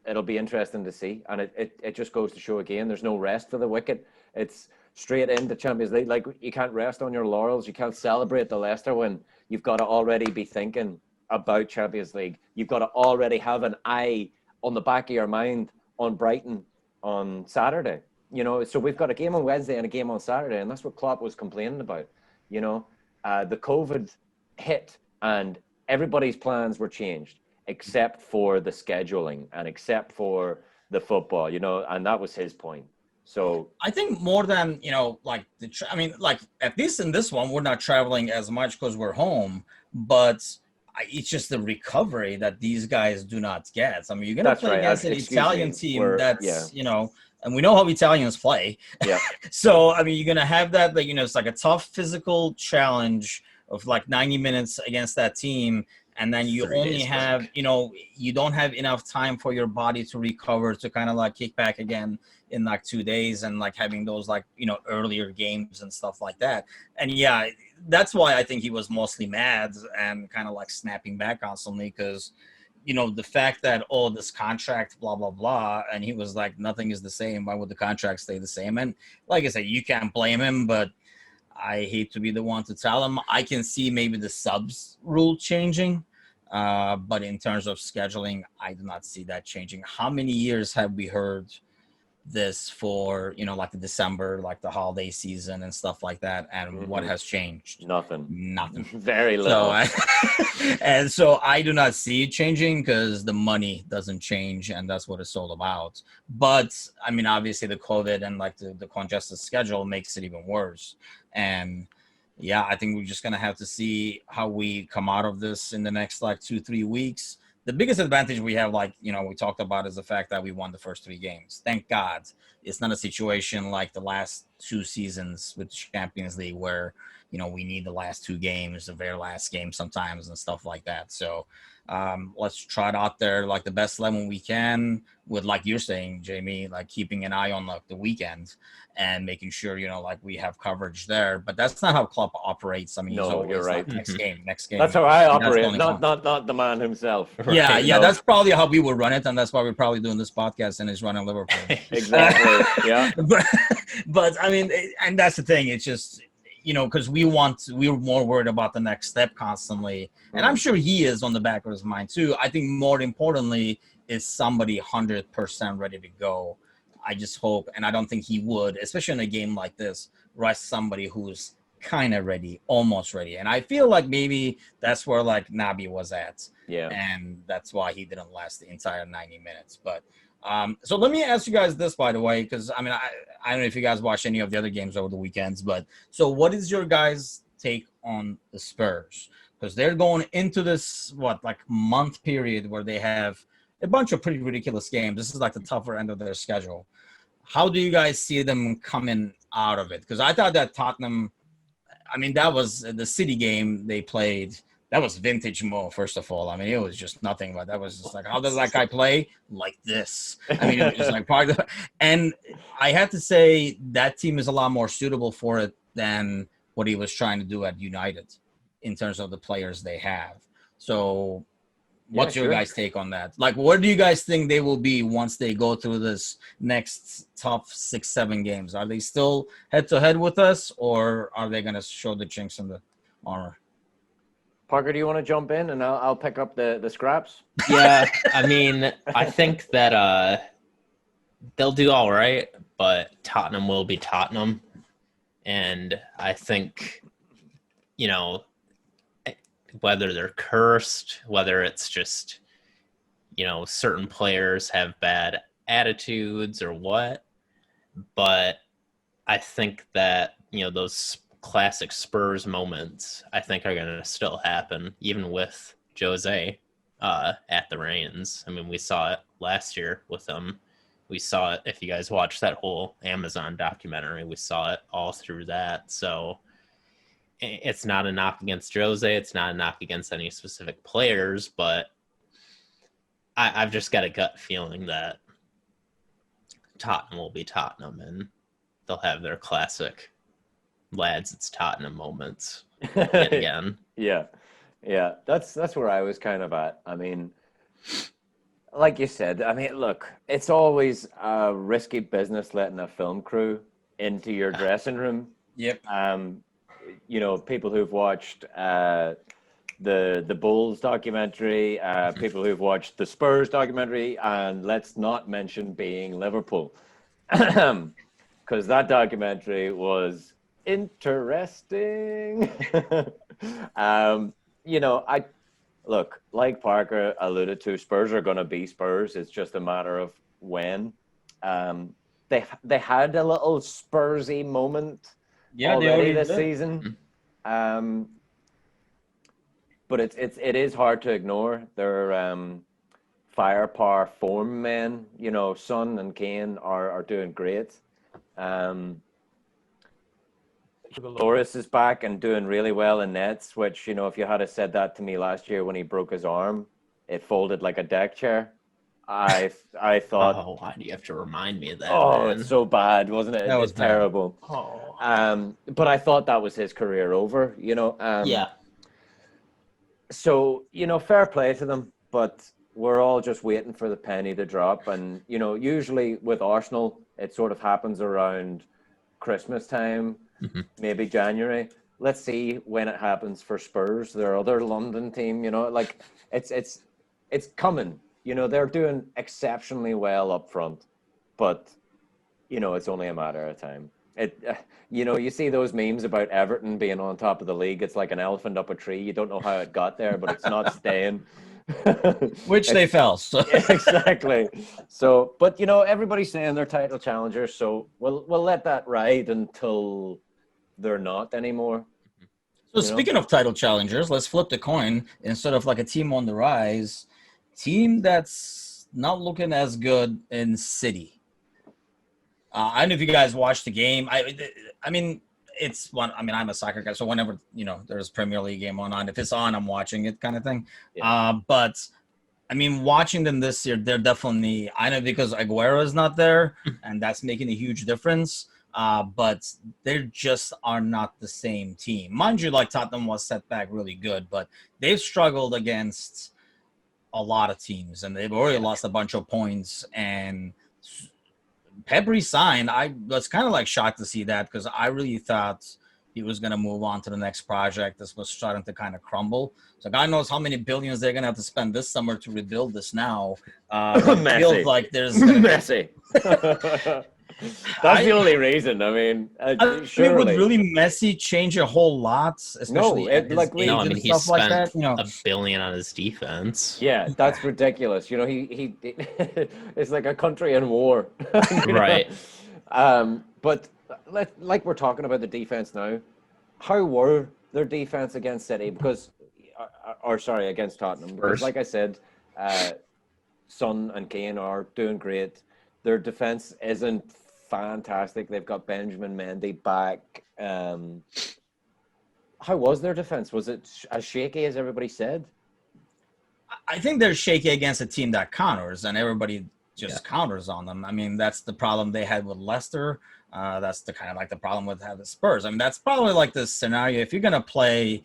it'll be interesting to see. And it just goes to show again, there's no rest for the wicked. It's straight into Champions League. Like, you can't rest on your laurels. You can't celebrate the Leicester win. You've got to already be thinking about Champions League. You've got to already have an eye on the back of your mind on Brighton on Saturday. So we've got a game on Wednesday and a game on Saturday, and that's what Klopp was complaining about. The COVID hit and everybody's plans were changed except for the scheduling and except for the football, and that was his point. So I think more than, at least in this one, we're not traveling as much because we're home, but it's just the recovery that these guys do not get. I mean, you're going to play against an Italian team that's, and we know how Italians play. Yeah. So, I mean, you're going to have that, it's like a tough physical challenge of like 90 minutes against that team. And then you only have, you don't have enough time for your body to recover, to kind of like kick back again in like 2 days, and like having those like, earlier games and stuff like that. And yeah, that's why I think he was mostly mad and kind of like snapping back constantly, because the fact that, this contract, blah, blah, blah, and he was like, nothing is the same. Why would the contract stay the same? And like I said, you can't blame him, but I hate to be the one to tell him. I can see maybe the subs rule changing, but in terms of scheduling, I do not see that changing. How many years have we heard this for, like the December, like the holiday season and stuff like that? And what has changed? Nothing. Very little. So I do not see it changing because the money doesn't change, and that's what it's all about. But I mean, obviously the COVID and like the congested schedule makes it even worse. And yeah, I think we're just gonna have to see how we come out of this in the next like 2-3 weeks. The biggest advantage we have, like, we talked about, is the fact that we won the first 3 games. Thank God. It's not a situation like the last 2 seasons with the Champions League where, we need the last 2 games, the very last game sometimes and stuff like that. So let's try it out there like the best 11 we can with, like you're saying, Jamie, like keeping an eye on like the weekend and making sure, like we have coverage there. But that's not how Klopp operates. I mean, no, you're right. Like, next game. That's how I operate, not the man himself. Yeah, yeah, that's probably how we would run it, and that's why we're probably doing this podcast and he's running Liverpool. Exactly. Yeah. But I mean, and that's the thing. It's just, because we're more worried about the next step constantly, and I'm sure he is on the back of his mind too. I think more importantly is somebody 100% ready to go. I just hope, and I don't think he would, especially in a game like this, rest somebody who's kind of ready, almost ready. And I feel like maybe that's where like Naby was at. Yeah. And that's why he didn't last the entire 90 minutes. But so let me ask you guys this, by the way, because I mean, I don't know if you guys watched any of the other games over the weekends, but so what is your guys' take on the Spurs? Because they're going into this, month period where they have a bunch of pretty ridiculous games. This is like the tougher end of their schedule. How do you guys see them coming out of it? Because I thought that Tottenham, I mean, that was the City game they played. That was vintage Mo, first of all. I mean, it was just nothing, but that was just like, how does that guy play? Like this. I mean, it was just like part of the, and I had to say that team is a lot more suitable for it than what he was trying to do at United in terms of the players they have. So what's your guys' take on that? Like, where do you guys think they will be once they go through this next tough 6-7 games? Are they still head-to-head with us, or are they going to show the chinks in the armor? Parker, do you want to jump in, and I'll pick up the scraps? Yeah, I mean, I think that they'll do all right, but Tottenham will be Tottenham. And I think, whether they're cursed, whether it's just, certain players have bad attitudes or what. But I think that, those classic Spurs moments, I think, are going to still happen, even with Jose at the reins. I mean, we saw it last year with him. We saw it, if you guys watched that whole Amazon documentary, we saw it all through that. So it's not a knock against Jose. It's not a knock against any specific players, but I've just got a gut feeling that Tottenham will be Tottenham, and they'll have their classic lads, it's Tottenham moments again. Yeah. That's where I was kind of at. I mean, like you said, I mean, look, it's always a risky business letting a film crew into your dressing room. Yep. People who've watched the Bulls documentary, people who've watched the Spurs documentary, and let's not mention being Liverpool, because that documentary was interesting. I look, like Parker alluded to, Spurs are going to be Spurs. It's just a matter of when. They had a little Spursy moment already this season. But it is hard to ignore their firepower form men. Son and Kane are doing great. Loris is back and doing really well in nets, which, if you had said that to me last year when he broke his arm, it folded like a deck chair. I thought, oh, why do you have to remind me of that? Oh, man? It's so bad, wasn't it? That was terrible. Oh. But I thought that was his career over, Yeah. So, fair play to them, but we're all just waiting for the penny to drop. And, you know, usually with Arsenal, it sort of happens around Christmas time, maybe January. Let's see when it happens for Spurs, their other London team. You know, like it's coming. You know, they're doing exceptionally well up front, but you know, it's only a matter of time. You know, you see those memes about Everton being on top of the league. It's like an elephant up a tree. You don't know how it got there, but it's not staying. Which they fell. So. Yeah, exactly. So, but you know, everybody's saying they're title challengers, so we'll let that ride until they're not anymore. So speaking of title challengers, let's flip the coin. Instead of like a team on the rise, team that's not looking as good in City. I don't know if you guys watched the game. I mean, it's one. I mean, I'm a soccer guy, so whenever there's Premier League game on, if it's on, I'm watching it, kind of thing. Yeah. But I mean, watching them this year, they're definitely. I know because Aguero is not there, and that's making a huge difference. But they just are not the same team. Mind you, like Tottenham was set back really good, but they've struggled against a lot of teams, and they've already lost a bunch of points. And Pep resigned. I was kind of like shocked to see that because I really thought he was going to move on to the next project. This was starting to kind of crumble. So God knows how many billions they're going to have to spend this summer to rebuild this now. It feels like there's going to be... Messi. That's the only reason. I mean, surely. Would really Messi change a whole lot? Especially he spent like that, $1 billion on his defense. Yeah, that's ridiculous. You know, he it's like a country in war, right? But like we're talking about the defense now. How were their defense against City? Because, against Tottenham. Because, like I said, Son and Kane are doing great. Their defense isn't fantastic. They've got Benjamin Mendy back. How was their defense? Was it as shaky as everybody said? I think they're shaky against a team that counters, and everybody just counters on them. I mean, that's the problem they had with Leicester. That's the kind of like the problem with having Spurs. I mean, that's probably like the scenario. If you're going to play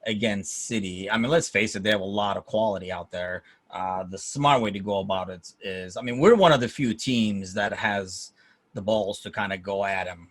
against City, I mean, let's face it, they have a lot of quality out there. The smart way to go about it is, I mean, we're one of the few teams that has the balls to kind of go at them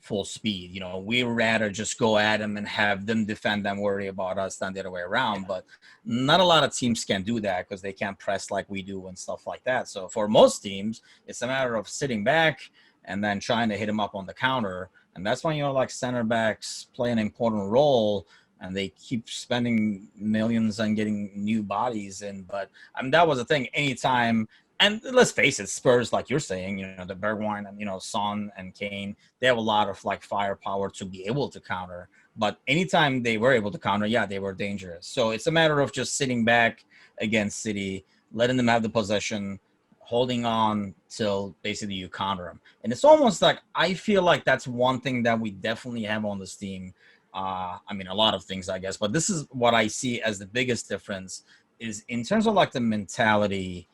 full speed. You know, we'd rather just go at them and have them defend and worry about us than the other way around. But not a lot of teams can do that because they can't press like we do and stuff like that. So for most teams, it's a matter of sitting back and then trying to hit them up on the counter. And that's when, like center backs play an important role. And they keep spending millions on getting new bodies in. But I mean, that was the thing. Anytime, and let's face it, Spurs, like you're saying, the Bergwijn and, Son and Kane, they have a lot of like firepower to be able to counter. But anytime they were able to counter, they were dangerous. So it's a matter of just sitting back against City, letting them have the possession, holding on till basically you counter them. And it's almost like, I feel like that's one thing that we definitely have on this team. I mean, a lot of things, I guess, but this is what I see as the biggest difference is in terms of like the mentality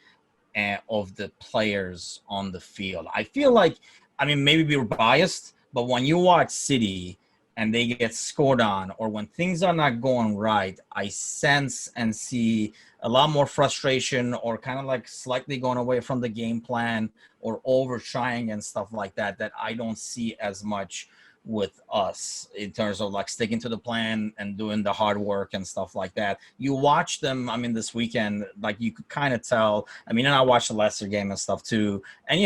of the players on the field. I feel like, I mean, maybe we're biased, but when you watch City and they get scored on or when things are not going right, I sense and see a lot more frustration or kind of like slightly going away from the game plan or over trying and stuff like that I don't see as much with us in terms of like sticking to the plan and doing the hard work and stuff like that. You watch them, I mean, this weekend, like you could kind of tell. I mean, and I watched the Leicester game and stuff too. And,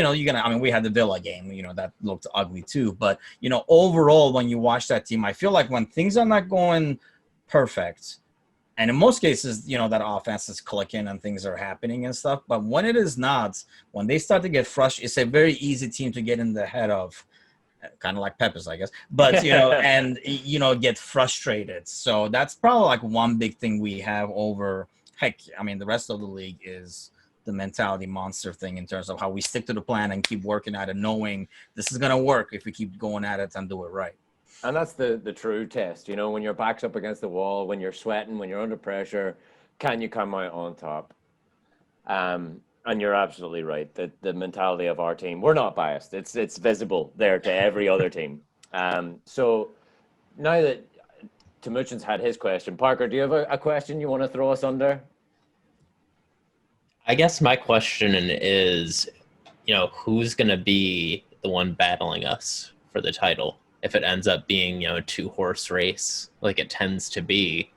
we had the Villa game, that looked ugly too. But, overall, when you watch that team, I feel like when things are not going perfect, and in most cases, that offense is clicking and things are happening and stuff. But when it is not, when they start to get frustrated, it's a very easy team to get in the head of. Kind of like Peppers, I guess, but and get frustrated. So that's probably like one big thing we have over. Heck, I mean, the rest of the league is the mentality monster thing in terms of how we stick to the plan and keep working at it, knowing this is gonna work if we keep going at it and do it right. And that's the true test, when your back's up against the wall, when you're sweating, when you're under pressure, can you come out on top? And you're absolutely right that the mentality of our team, we're not biased. It's visible there to every other team. So now that Timuchin's had his question, Parker, do you have a question you want to throw us under? I guess my question is, who's going to be the one battling us for the title? If it ends up being, a 2-horse race like it tends to be,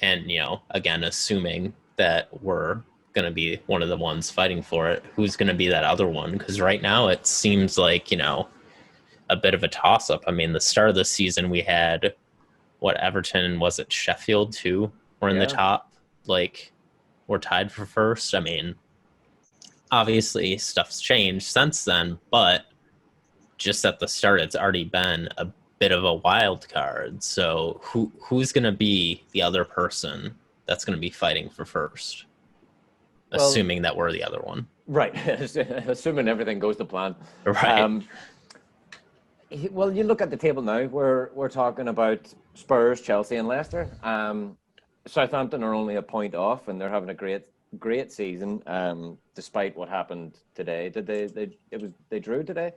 and, again, assuming that we're going to be one of the ones fighting for it, who's going to be that other one? Because right now it seems like, a bit of a toss-up. I mean, the start of the season we had, Everton, was it Sheffield too? We're in the top. Like, we're tied for first. I mean, obviously stuff's changed since then, but just at the start, it's already been a bit of a wild card. So who's going to be the other person that's going to be fighting for first? Assuming that we're the other one. Right. Assuming everything goes to plan. Right. Well, you look at the table now. We're talking about Spurs, Chelsea, and Leicester. Southampton are only a point off, and they're having a great season. Despite what happened today, they drew today.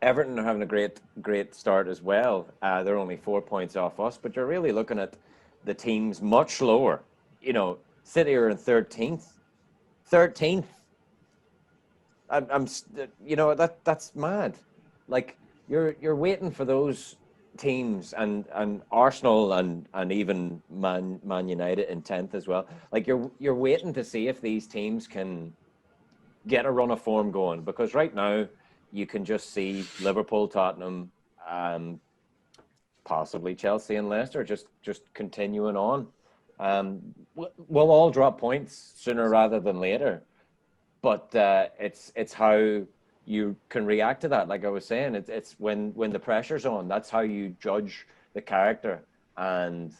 Everton are having a great start as well. They're only 4 points off us, but you're really looking at the teams much lower. City are in 13th. 13th. That's mad. Like you're waiting for those teams and Arsenal and even Man United in 10th as well. Like you're waiting to see if these teams can get a run of form going, because right now you can just see Liverpool, Tottenham, possibly Chelsea and Leicester just continuing on. We'll all drop points sooner rather than later. But it's how you can react to that. Like I was saying, it's when the pressure's on. That's how you judge the character. And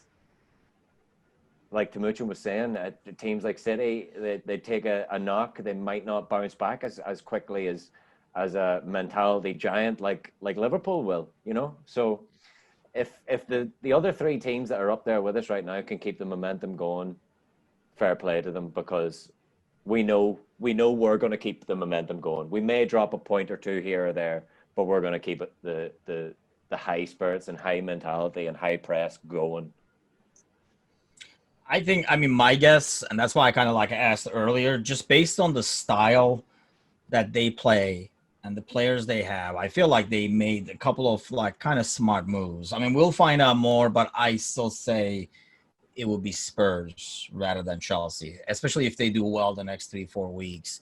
like Timuchin was saying, teams like City, they take a knock, they might not bounce back as quickly as a mentality giant like Liverpool will. So if the other three teams that are up there with us right now can keep the momentum going, fair play to them, because we know we're going to keep the momentum going. We may drop a point or two here or there, but we're going to keep it the high spirits and high mentality and high press going. I mean, my guess, and that's why I kind of asked earlier, just based on the style that they play and the players they have, I feel like they made a couple of kind of smart moves. I mean, we'll find out more, but I still say it will be Spurs rather than Chelsea, especially if they do well the next 3-4 weeks.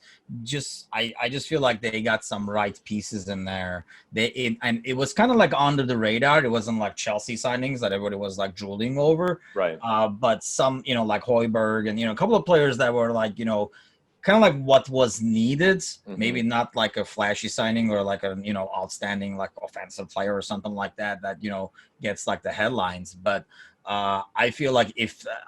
I just feel like they got some right pieces in there. And it was kind of under the radar. It wasn't like Chelsea signings that everybody was drooling over. Right. But some, like Højbjerg and, a couple of players that were kind of what was needed. Mm-hmm. Maybe not like a flashy signing or a, outstanding offensive player or something like that, gets the headlines. But I feel like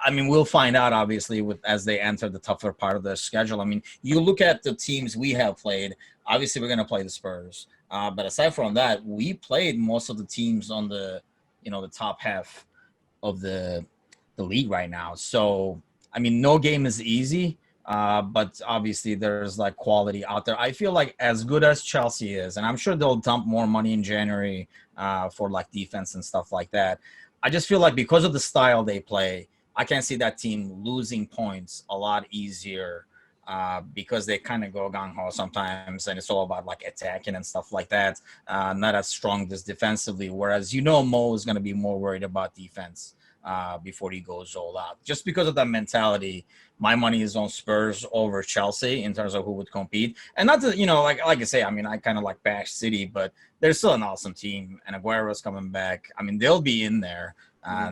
we'll find out obviously as they enter the tougher part of the schedule. I mean, you look at the teams we have played, obviously we're going to play the Spurs. But aside from that, we played most of the teams on the top half of the league right now. So, I mean, no game is easy. But obviously there's quality out there. I feel like as good as Chelsea is, and I'm sure they'll dump more money in January for defense and stuff like that. I just feel like because of the style they play, I can see that team losing points a lot easier because they kind of go gung-ho sometimes, and it's all about attacking and stuff like that. Not as strong as defensively, whereas Mo is going to be more worried about defense before he goes all out. Just because of that mentality, my money is on Spurs over Chelsea in terms of who would compete. And not to, like I say, I mean, I kind of bash City, but they're still an awesome team. And Aguero's coming back. I mean, they'll be in there.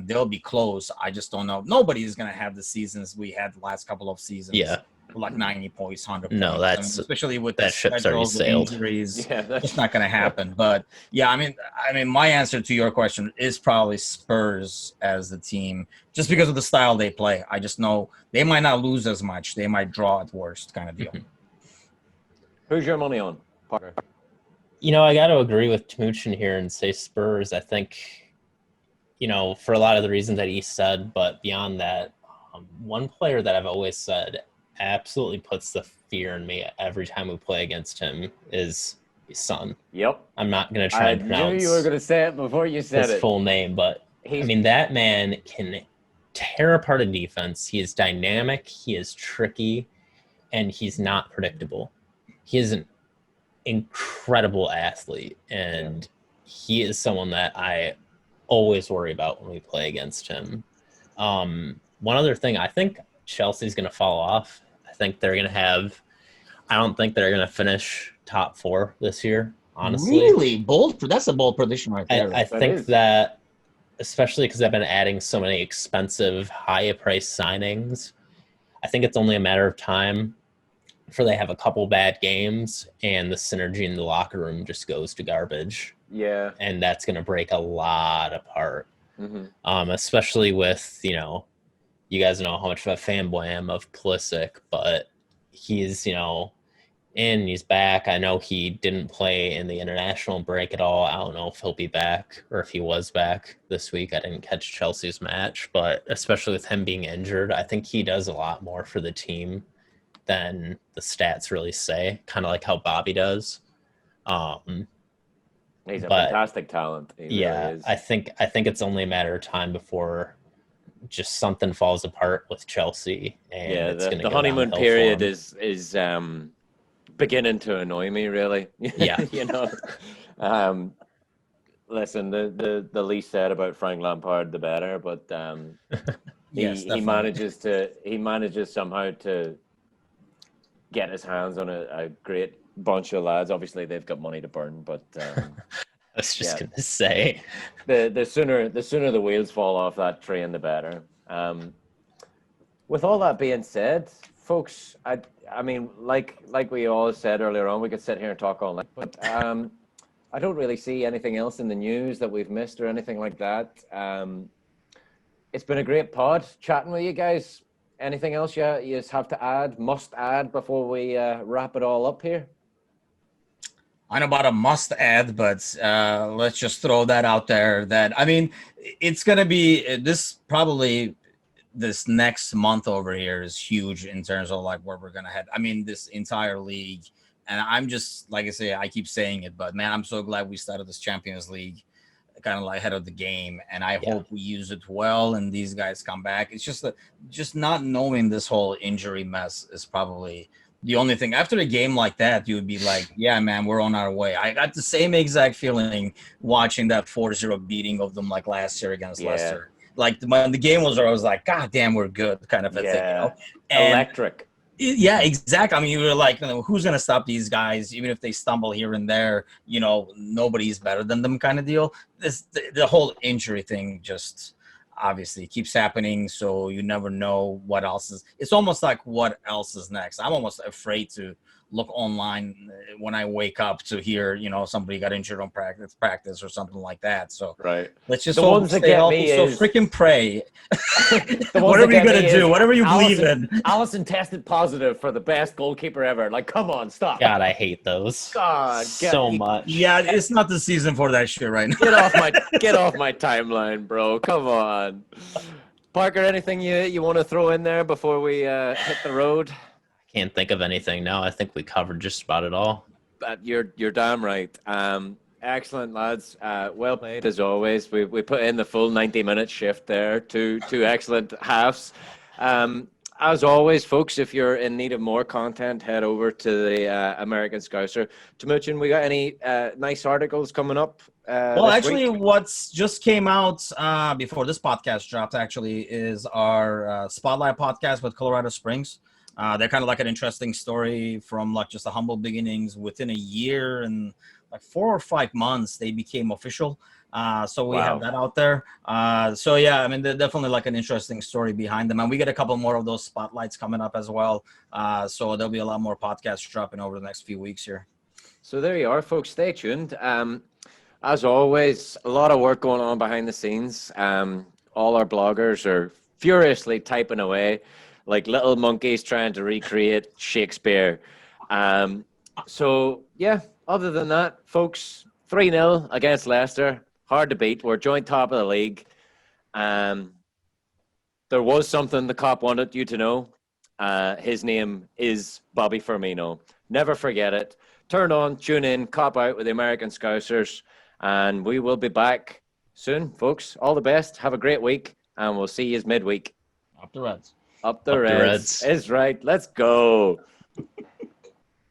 They'll be close. I just don't know. Nobody is going to have the seasons we had the last couple of seasons. Yeah. 90 points, 100 points. No, that's especially with that ship's already sailed. Injuries, it's not going to happen. But yeah, I mean, my answer to your question is probably Spurs as the team, just because of the style they play. I just know they might not lose as much; they might draw at worst, kind of deal. Who's your money on, Parker? I got to agree with Timuchin here and say Spurs. I think, for a lot of the reasons that he said, but beyond that, one player that I've always said absolutely puts the fear in me every time we play against him is his son. Yep. I'm not going to try and pronounce I knew you were going to say it before you said his full name, but I mean, that man can tear apart a defense. He is dynamic, he is tricky, and he's not predictable. He is an incredible athlete, and he is someone that I always worry about when we play against him. One other thing, I think Chelsea's going to fall off. I don't think they're going to finish top 4 this year, honestly. Really? Bold? That's a bold prediction right there. I think that, especially because I've been adding so many expensive, high-priced signings, I think it's only a matter of time before they have a couple bad games and the synergy in the locker room just goes to garbage. Yeah. And that's going to break a lot apart. Especially with, you guys know how much of a fanboy I am of Pulisic, but he's, he's back. I know he didn't play in the international break at all. I don't know if he'll be back or if he was back this week. I didn't catch Chelsea's match, but especially with him being injured, I think he does a lot more for the team than the stats really say, kind of like how Bobby does. He's a fantastic talent. He really is. I think it's only a matter of time before just something falls apart with Chelsea. And the honeymoon period is beginning to annoy me, really. Yeah. Listen, the least said about Frank Lampard, the better. But he manages somehow to get his hands on a great bunch of lads. Obviously, they've got money to burn, but I was just gonna say the sooner the wheels fall off that train, the better. With all that being said, folks, I mean, like we all said earlier on, we could sit here and talk all night, but I don't really see anything else in the news that we've missed or anything like that. It's been a great pod chatting with you guys. Anything else you just have to must add before we wrap it all up here? I know about a must add, but let's just throw that out there. It's going to be this next month over here is huge in terms of like where we're going to head. I mean, this entire league. And I'm just, like I say, I keep saying it, but man, I'm so glad we started this Champions League kind of like ahead of the game. And I hope we use it well and these guys come back. It's just not knowing this whole injury mess is probably the only thing. After a game like that, you would be like, yeah, man, we're on our way. I got the same exact feeling watching that 4-0 beating of them like last year against Leicester. Like when the game was over, I was like, God damn, we're good kind of a thing. And electric. Yeah, exactly. I mean, you were like, who's going to stop these guys? Even if they stumble here and there, nobody's better than them kind of deal. The whole injury thing just obviously keeps happening. So you never know what else is. It's almost like what else is next. I'm almost afraid to look online when I wake up to hear, somebody got injured on practice or something like that. So let's just stay healthy. So freaking pray. Whatever you're going to do, whatever you believe in. Alisson tested positive for the best goalkeeper ever. Like, come on, stop. God, I hate those. God, so much. Yeah, it's not the season for that shit right now. Get off my timeline, bro. Come on. Parker, anything you want to throw in there before we hit the road? Can't think of anything now. I think we covered just about it all. You're damn right. Excellent, lads. Well played as always. We put in the full 90-minute shift there. Two excellent halves. As always, folks, if you're in need of more content, head over to the American Scouser. Timuchin, we got any nice articles coming up? Well, actually, what's just came out before this podcast dropped actually is our Spotlight podcast with Colorado Springs. They're kind of like an interesting story from like just the humble beginnings. Within a year and like 4 or 5 months, they became official. So we have that out there. So yeah, I mean, they're definitely like an interesting story behind them. And we get a couple more of those spotlights coming up as well. So there'll be a lot more podcasts dropping over the next few weeks here. So there you are, folks. Stay tuned. As always, a lot of work going on behind the scenes. All our bloggers are furiously typing away like little monkeys trying to recreate Shakespeare. So, yeah, other than that, folks, 3-0 against Leicester. Hard to beat. We're joint top of the league. There was something the cop wanted you to know. His name is Bobby Firmino. Never forget it. Turn on, tune in, cop out with the American Scousers. And we will be back soon, folks. All the best. Have a great week. and we'll see you midweek. Up the Reds. Up the Up the Reds. Reds. Is right. Let's go.